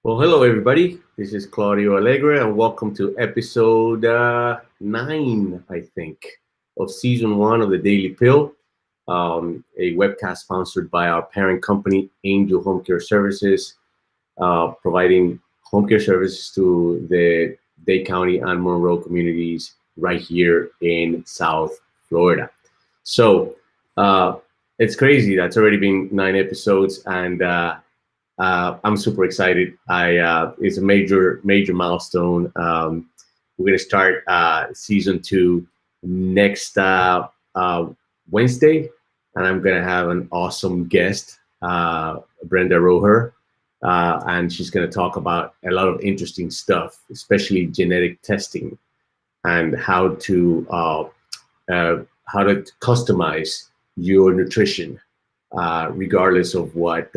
Well, hello everybody. This is Claudio Alegre, and welcome to episode 9, I think, of season 1 of the Daily Pill, a webcast sponsored by our parent company, Angel Home Care Services, providing home care services to the Dade County and Monroe communities right here in South Florida. So it's crazy. That's already been 9 episodes, and I'm super excited. It's a major milestone. We're gonna start season 2 next Wednesday, and I'm gonna have an awesome guest, Brenda Roher, and she's gonna talk about a lot of interesting stuff, especially genetic testing and how to customize your nutrition, regardless of what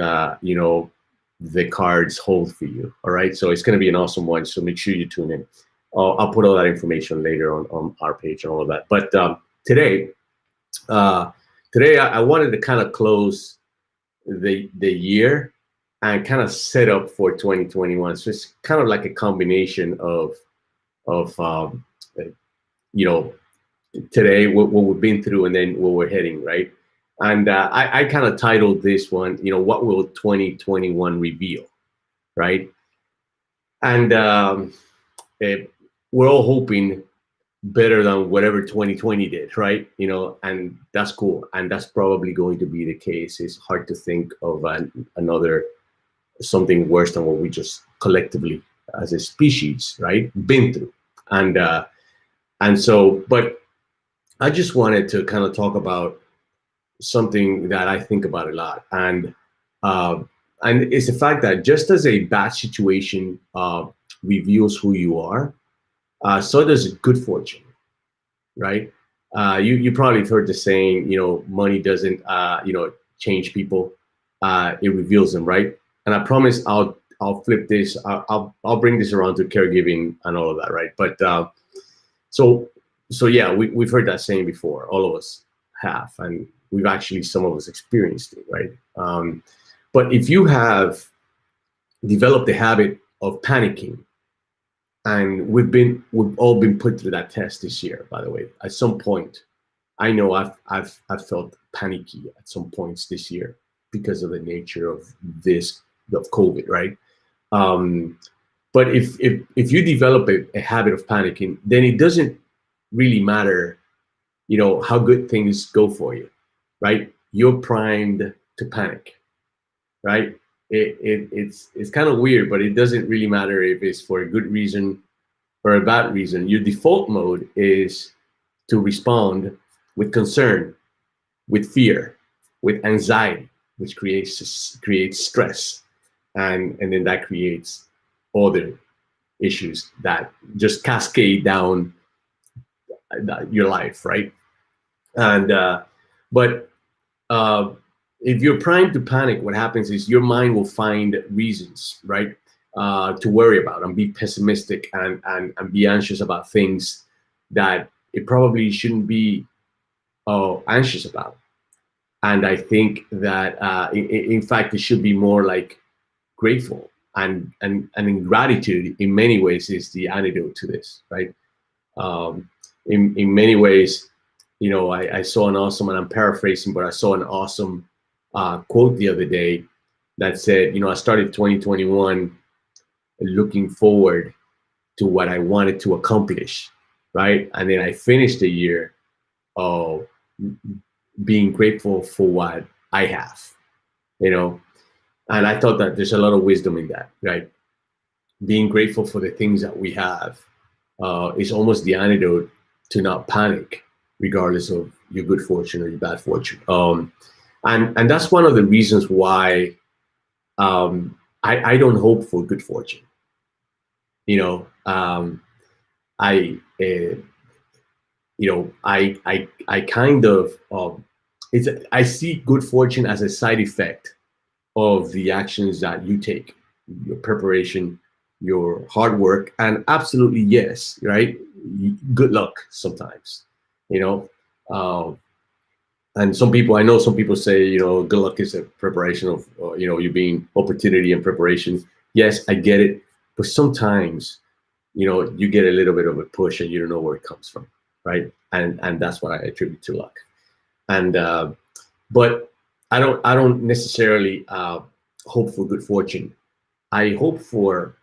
the cards hold for you. All right, so it's going to be an awesome one. So make sure you tune in. I'll put all that information later on our page and all of that. But today, I wanted to kind of close the year and kind of set up for 2021. So it's kind of like a combination of today what we've been through and then where we're heading, right? And I kind of titled this one, what will 2021 reveal, right? And we're all hoping better than whatever 2020 did, right? And that's cool. And that's probably going to be the case. It's hard to think of another something worse than what we just collectively as a species, right, been through. And so, but I just wanted to kind of talk about something that I think about a lot, and it's the fact that just as a bad situation reveals who you are, so does good fortune, right? You probably have heard the saying, money doesn't change people, it reveals them, right? And I promise I'll flip this, I'll bring this around to caregiving and all of that, right? But so yeah, we've heard that saying before, all of us have, and we've actually, some of us, experienced it, right? But if you have developed the habit of panicking, and we've all been put through that test this year, by the way, at some point. I know I've felt panicky at some points this year because of the nature of COVID, right? But if you develop a habit of panicking, then it doesn't really matter, how good things go for you, right? You're primed to panic, right? It's kind of weird, but it doesn't really matter if it's for a good reason or a bad reason. Your default mode is to respond with concern, with fear, with anxiety, which creates stress, and then that creates other issues that just cascade down your life, right? And but if you're primed to panic, what happens is your mind will find reasons, right, to worry about and be pessimistic and be anxious about things that it probably shouldn't be anxious about. And I think that in fact it should be more like grateful, and in gratitude in many ways is the antidote to this, right? In many ways, I saw an awesome, and I'm paraphrasing, but I saw an awesome quote the other day that said, I started 2021 looking forward to what I wanted to accomplish, right? And then I finished the year being grateful for what I have, and I thought that there's a lot of wisdom in that, right? Being grateful for the things that we have is almost the antidote to not panic, regardless of your good fortune or your bad fortune. And that's one of the reasons why I don't hope for good fortune. I kind of I see good fortune as a side effect of the actions that you take, your preparation, your hard work, and absolutely yes, right? Good luck sometimes, and I know some people say, good luck is a preparation of, you being opportunity and preparation. Yes, I get it, but sometimes, you get a little bit of a push and you don't know where it comes from, right? And that's what I attribute to luck. And but I don't necessarily hope for good fortune. I hope for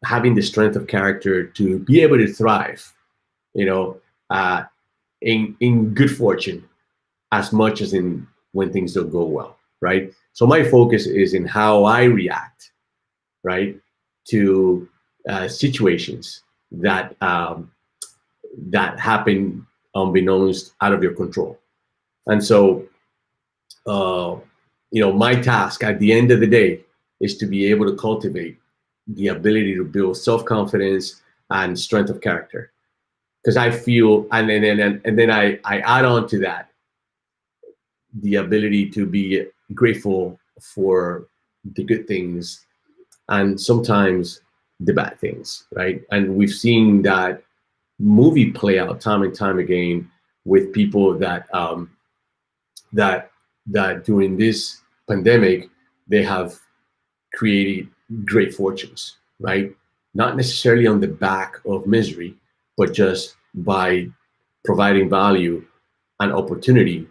having the strength of character to be able to thrive, you know, uh, in good fortune as much as in when things don't go well, right? So my focus is in how I react, right, to situations that happen unbeknownst out of your control. And so, uh, my task at the end of the day is to be able to cultivate the ability to build self-confidence and strength of character. Because I feel, and then I add on to that the ability to be grateful for the good things and sometimes the bad things, right? And we've seen that movie play out time and time again with people that that during this pandemic they have created great fortunes, right? Not necessarily on the back of misery, but just by providing value and opportunity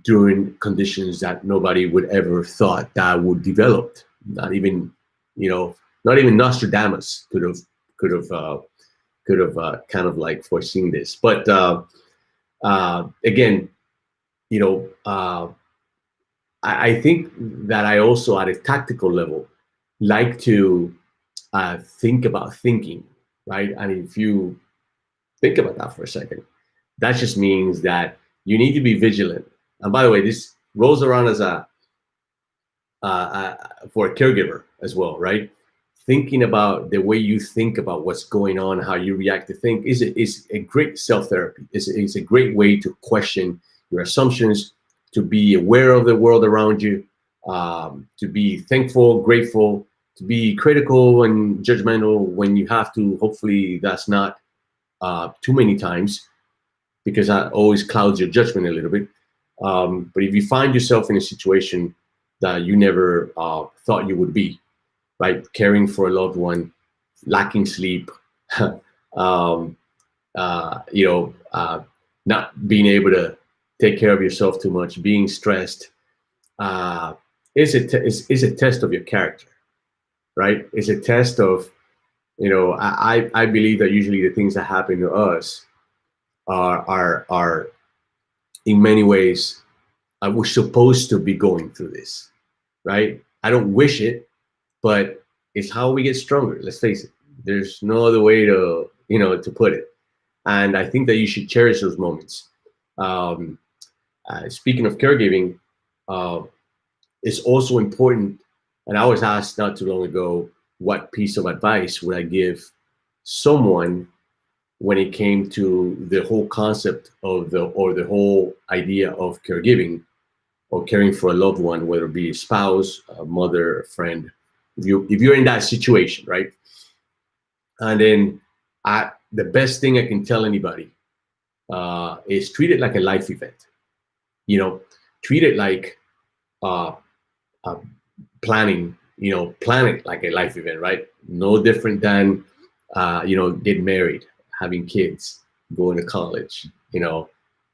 during conditions that nobody would ever thought that would develop. Not even, not even Nostradamus could have kind of like foreseen this. But again, you know, uh, I think that I also, at a tactical level, like to think about thinking, right? And if you think about that for a second, that just means that you need to be vigilant. And by the way, this rolls around as for a caregiver as well, right? Thinking about the way you think about what's going on, how you react to things is a great self therapy. It's a great way to question your assumptions, to be aware of the world around you, to be thankful, grateful, to be critical and judgmental when you have to. Hopefully, that's not too many times, because that always clouds your judgment a little bit. But if you find yourself in a situation that you never thought you would be, right, caring for a loved one, lacking sleep, um, not being able to take care of yourself too much, being stressed, uh, is a test of your character, right? It's a test of, I believe that usually the things that happen to us are in many ways, we're supposed to be going through this, right? I don't wish it, but it's how we get stronger. Let's face it. There's no other way to put it. And I think that you should cherish those moments. Speaking of caregiving, uh, it's also important. And I was asked not too long ago, what piece of advice would I give someone when it came to the whole concept of the whole idea of caregiving or caring for a loved one, whether it be a spouse, a mother, a friend. If you're in that situation, right? And then the best thing I can tell anybody is treat it like a life event. Treat it like uh, uh, planning. Plan it like a life event, right? No different than getting married, having kids, going to college.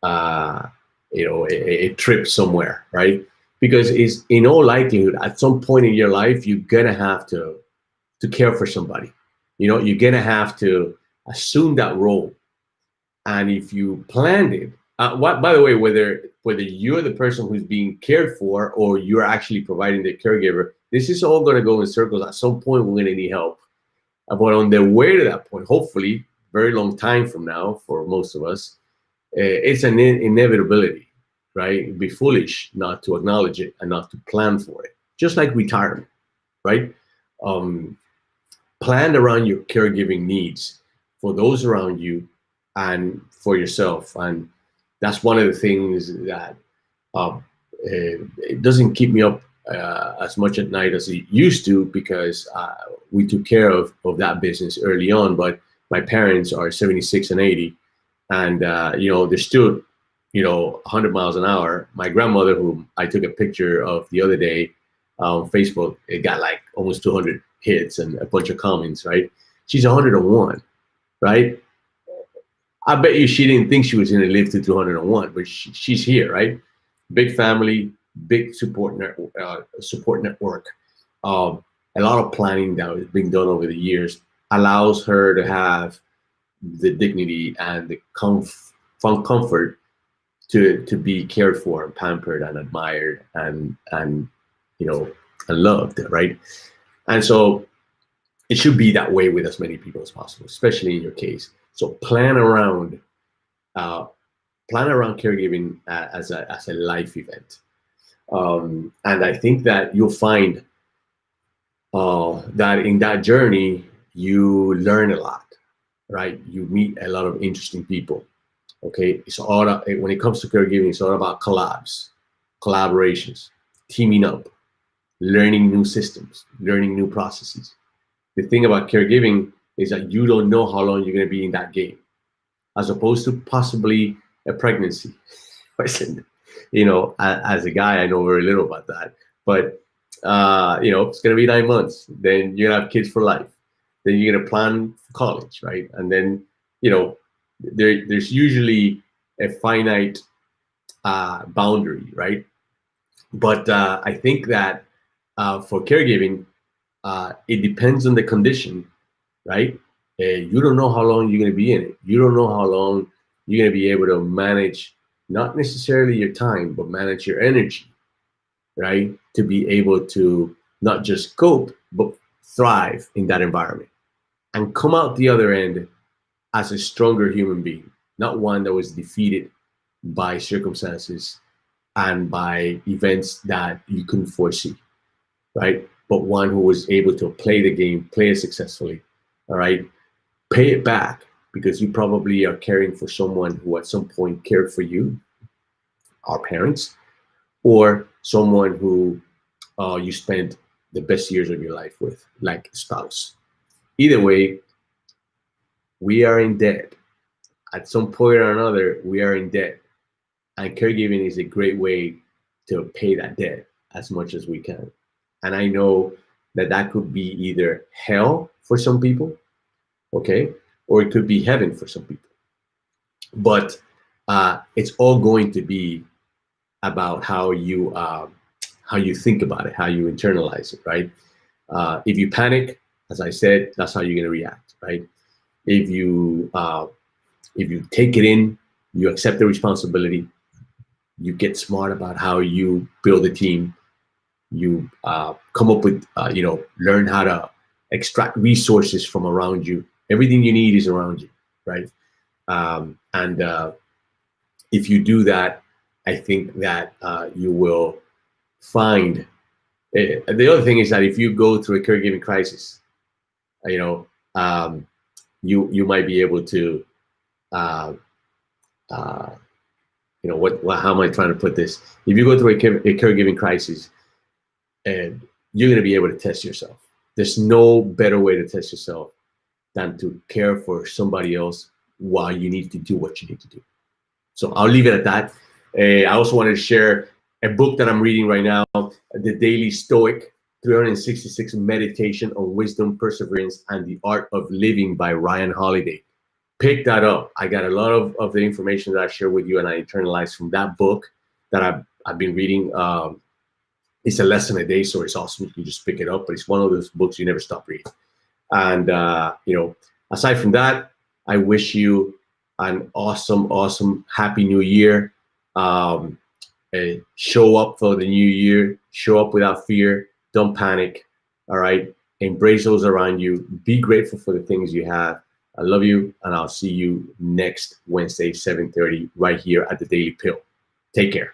Uh, a trip somewhere, right? Because it's in all likelihood at some point in your life you're gonna have to care for somebody. You're gonna have to assume that role. And if you planned it, by the way, whether you're the person who's being cared for or you're actually providing the caregiver, this is all gonna go in circles. At some point, we're gonna need help. But on the way to that point, hopefully, very long time from now for most of us, it's an inevitability, right? It'd be foolish not to acknowledge it and not to plan for it. Just like retirement, right? Plan around your caregiving needs for those around you and for yourself. And that's one of the things that it doesn't keep me up as much at night as it used to, because we took care of that business early on. But my parents are 76 and 80, and they're still 100 miles an hour. My grandmother, whom I took a picture of the other day, on Facebook. It got like almost 200 hits and a bunch of comments, right? She's 101, right? I bet you she didn't think she was going to live to 201, but she's here, right? Big family, big support network. A lot of planning that was being done over the years allows her to have the dignity and the comfort to be cared for and pampered and admired and you know and loved, right? And so it should be that way with as many people as possible, especially in your case. So uh, plan around caregiving as a life event, and I think that you'll find that in that journey you learn a lot, right? You meet a lot of interesting people. Okay, it's all when it comes to caregiving, it's all about collaborations, teaming up, learning new systems, learning new processes. The thing about caregiving is that you don't know how long you're going to be in that game, as opposed to possibly a pregnancy. Listen, as a guy, I know very little about that, but it's going to be 9 months. Then you're going to have kids for life. Then you're going to plan for college, right? And then, there's usually a finite boundary, right? But I think that for caregiving, it depends on the condition, right? You don't know how long you're going to be in it. You don't know how long you're going to be able to manage, not necessarily your time, but manage your energy, right? To be able to not just cope, but thrive in that environment and come out the other end as a stronger human being, not one that was defeated by circumstances and by events that you couldn't foresee, right? But one who was able to play the game, play it successfully, all right? Pay it back, because you probably are caring for someone who at some point cared for you, our parents, or someone who you spent the best years of your life with, like a spouse. Either way, we are in debt. At some point or another, we are in debt. And caregiving is a great way to pay that debt as much as we can. And I know that that could be either hell for some people, okay, or it could be heaven for some people. But it's all going to be about how you think about it, how you internalize it, right? If you panic, as I said, that's how you're going to react, right? If you take it in, you accept the responsibility, you get smart about how you build a team, you come up with, learn how to extract resources from around you. Everything you need is around you, right? And if you do that, I think that you will find. The other thing is that if you go through a caregiving crisis, you might be able to, how am I trying to put this? If you go through a caregiving crisis, and you're going to be able to test yourself. There's no better way to test yourself than to care for somebody else while you need to do what you need to do. So I'll leave it at that. I also wanted to share a book that I'm reading right now, The Daily Stoic, 366 Meditation on Wisdom, Perseverance, and the Art of Living by Ryan Holiday. Pick that up. I got a lot of the information that I share with you and I internalized from that book that I've been reading. It's a lesson a day, so it's awesome. You can just pick it up, but it's one of those books you never stop reading. And, aside from that, I wish you an awesome, happy new year. Show up for the new year. Show up without fear. Don't panic. All right. Embrace those around you. Be grateful for the things you have. I love you, and I'll see you next Wednesday, 7:30, right here at the Daily Pill. Take care.